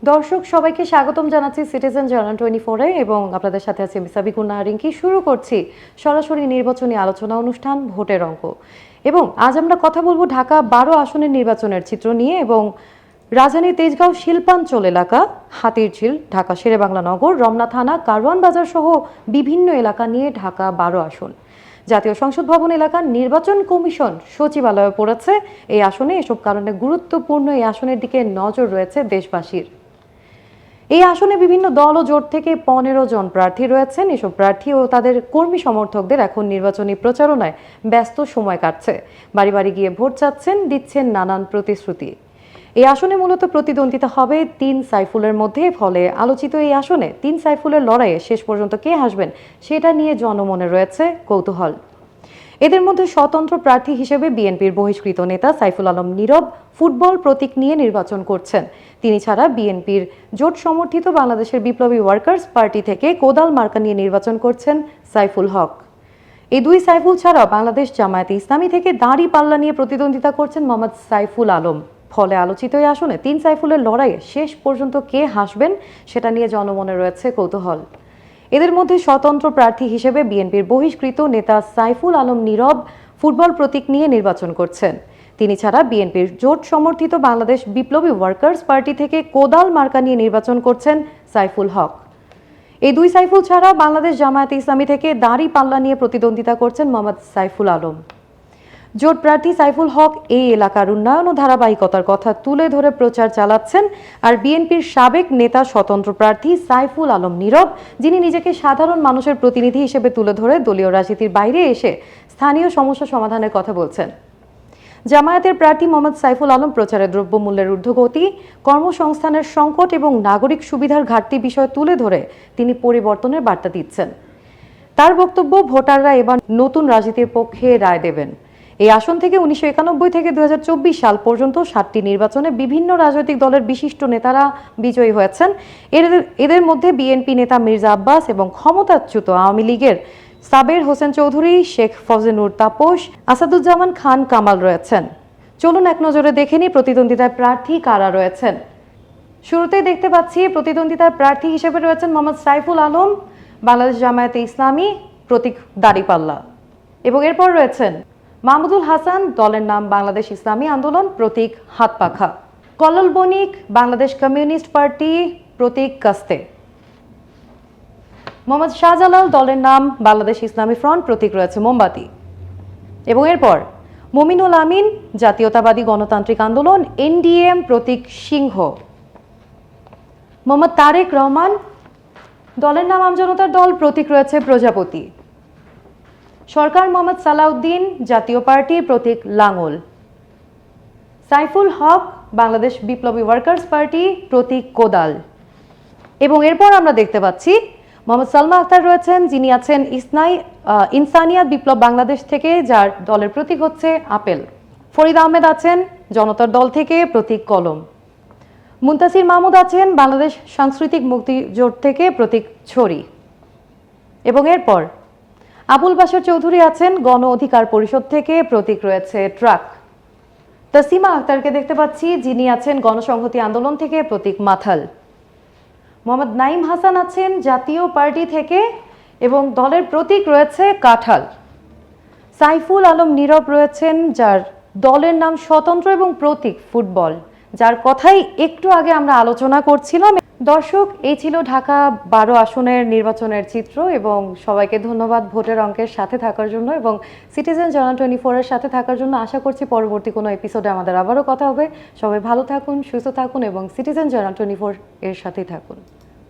দর্শক সবাইকে স্বাগতম জানাচ্ছি সিটিজেন জার্নাল 24-এ এবং আপনাদের সাথে আছি আমি সাবিকুন নাহারিঙ্কি। শুরু করছি সরাসরি নির্বাচনী আলোচনা অনুষ্ঠান ভোটের অঙ্ক। এবং আজ আমরা কথা বলবো ঢাকা 12 আসনের নির্বাচনের চিত্র নিয়ে এবং রাজধানীর তেজগাঁও শিল্পাঞ্চল এলাকা, হাতিরঝিল, ঢাকা শেরেবাংলা নগর, রমনা থানা, কারওয়ান বাজার সহ বিভিন্ন এলাকা নিয়ে ঢাকা 12 আসন। জাতীয় সংসদ ভবন এলাকার নির্বাচন কমিশন সচিবালয়ে পড়েছে এই আসনে। এসব কারণে গুরুত্বপূর্ণ এই আসনের দিকে নজর রয়েছে দেশবাসীর। এই আসনে বিভিন্ন দল ও জোট থেকে 15 জন প্রার্থী রয়েছেন। এসব প্রার্থী ও তাদের কর্মী সমর্থকদের এখন নির্বাচনী প্রচারণায় ব্যস্ত সময় কাটছে। বাড়ি বাড়ি গিয়ে ভোট চাচ্ছেন, দিচ্ছেন নানান প্রতিশ্রুতি। এই আসনে মূলত প্রতিদ্বন্দ্বিতা হবে 3 সাইফুলের মধ্যে। ফলে আলোচিত এই আসনে 3 সাইফুলের লড়াইয়ে শেষ পর্যন্ত কে হাসবেন সেটা নিয়ে জনমনে রয়েছে কৌতূহল। এদের মধ্যে স্বতন্ত্র প্রার্থী হিসেবে বিএনপির বহিষ্কৃত নেতা সাইফুল আলম নীরব ফুটবল প্রতীক নিয়ে নির্বাচন করছেন। তিনি ছাড়া বিএনপির জোট সমর্থিত বাংলাদেশের বিপ্লবী ওয়ার্কার্স পার্টি থেকে কোদাল মার্কা নিয়ে নির্বাচন করছেন সাইফুল হক। এই দুই সাইফুল ছাড়াও বাংলাদেশ জামায়াতে ইসলামী থেকে দাঁড়িপাল্লা নিয়ে প্রতিদ্বন্দ্বিতা করছেন মোহাম্মদ সাইফুল আলম। ফলে আলোচিত এই আসনে 3 সাইফুলের লড়াইয়ে শেষ পর্যন্ত কে হাসবেন সেটা নিয়ে জনমনে রয়েছে কৌতূহল। এদের মধ্যে স্বতন্ত্র প্রার্থী হিসেবে বিএনপির বহিষ্কৃত নেতা সাইফুল আলম নীরব ফুটবল প্রতীক নিয়ে নির্বাচন করছেন। তিনি ছাড়া বিএনপির জোট সমর্থিত বাংলাদেশ বিপ্লবী ওয়ার্কার্স পার্টি থেকে কোদাল মার্কা নিয়ে নির্বাচন করছেন সাইফুল হক। এই দুই সাইফুল ছাড়াও বাংলাদেশ জামায়াতে ইসলামী থেকে দাঁড়িপাল্লা নিয়ে প্রতিদ্বন্দ্বিতা করছেন মোহাম্মদ সাইফুল আলম। জোট প্রার্থী সাইফুল হক এই এলাকার উন্নয়ন ও ধারাবাহিকতার কথা তুলে ধরে প্রচার চালাচ্ছেন। আর বিএনপির সাবেক নেতা স্বতন্ত্র প্রার্থী সাইফুল আলম নীরব, যিনি নিজেকে সাধারণ মানুষের প্রতিনিধি হিসেবে তুলে ধরে দলীয় রাজনীতির বাইরে এসে স্থানীয় সমস্যা সমাধানের কথা বলছেন। জামায়াতের প্রার্থী মোহাম্মদ সাইফুল আলম প্রচারে দ্রব্যমূল্যের ঊর্ধ্বগতি, কর্মসংস্থানের সংকট এবং নাগরিক সুবিধার ঘাটতি বিষয় তুলে ধরে তিনি পরিবর্তনের বার্তা দিচ্ছেন। তার বক্তব্য, ভোটাররা এবার নতুন রাজনীতির পক্ষে রায় দেবেন। এই আসন থেকে 1991 থেকে 2024 সাল পর্যন্ত 7টি নির্বাচনে বিভিন্ন রাজনৈতিক দলের বিশিষ্ট নেতারা বিজয়ী হয়েছেন। এদের মধ্যে বিএনপি নেতা মির্জা আব্বাস এবং ক্ষমতাচ্যুত আওয়ামী লীগের সাবের হোসেন চৌধুরী, শেখ ফজলুর তাপস, আসাদুজ্জামান খান কামাল রয়েছেন। চলুন এক নজরে দেখে নিই প্রতিদ্বন্দ্বিতায় প্রার্থী কারা রয়েছেন। শুরুতেই দেখতে পাচ্ছি প্রতিদ্বন্দ্বিতার প্রার্থী হিসেবে রয়েছেন মোহাম্মদ সাইফুল আলম, বাংলাদেশ জামায়াতে ইসলামী, প্রতীক দাঁড়িপাল্লা। এবং এরপর রয়েছেন মাহমুদুল হাসান, দলের নাম বাংলাদেশ ইসলামী আন্দোলন, প্রতীক হাতপাখা। কল্লোল বণিক, বাংলাদেশ কমিউনিস্ট পার্টি, প্রতীক কাস্তে। মোহাম্মদ শাহজালাল, দলের নাম বাংলাদেশ ইসলামী ফ্রন্ট, প্রতীক রয়েছে মোমবাতি। এবং এরপর মমিনুল আমিন, জাতীয়তাবাদী গণতান্ত্রিক আন্দোলন, এনডিএম, প্রতীক সিংহ। মোহাম্মদ তারেক রহমান, দলের নাম আমজনতার দল, প্রতীক রয়েছে প্রজাপতি। সরকার মোহাম্মদ সালাউদ্দিন, জাতীয় পার্টি, প্রতীক লাঙ্গল। সাইফুল হক, বাংলাদেশ বিপ্লবী ওয়ার্কার্স পার্টি, প্রতীক কোদাল। এবং এরপর আমরা দেখতে পাচ্ছি মোহাম্মদ সালমা আক্তার রয়েছেন, যিনি আছেন ইনসানিয়াত বিপ্লব বাংলাদেশ থেকে, যার দলের প্রতীক হচ্ছে আপেল। ফরিদ আহমেদ আছেন জনতার দল থেকে, প্রতীক কলম। মুনতাসির মাহমুদ আছেন বাংলাদেশ সাংস্কৃতিক মুক্তি জোট থেকে, প্রতীক ছড়ি। এবং এরপর আবুল বাশার চৌধুরী আছেন গণ অধিকার পরিষদ থেকে, প্রতীক রয়েছে ট্রাক। তাসিমা আক্তারকে দেখতে পাচ্ছি, যিনি আছেন গণসংহতি আন্দোলন থেকে, প্রতীক মাথাল। মোহাম্মদ নাইম হাসান আছেন জাতীয় পার্টি থেকে এবং দলের প্রতীক রয়েছে কাঁঠাল। সাইফুল আলম নীরব রয়েছেন, যার দলের নাম স্বতন্ত্র এবং প্রতীক ফুটবল, যার কথাই একটু আগে আমরা আলোচনা করছিলাম। দর্শক, এই ছিল ঢাকা 12 আসনের নির্বাচনের চিত্র এবং সবাইকে ধন্যবাদ ভোটের অঙ্কের সাথে থাকার জন্য এবং সিটিজেন জার্নাল 24-এর সাথে থাকার জন্য। আশা করছি পরবর্তী কোনো এপিসোডে আমাদের আবারও কথা হবে। সবাই ভালো থাকুন, সুস্থ থাকুন এবং সিটিজেন জার্নাল 24 এর সাথেই থাকুন।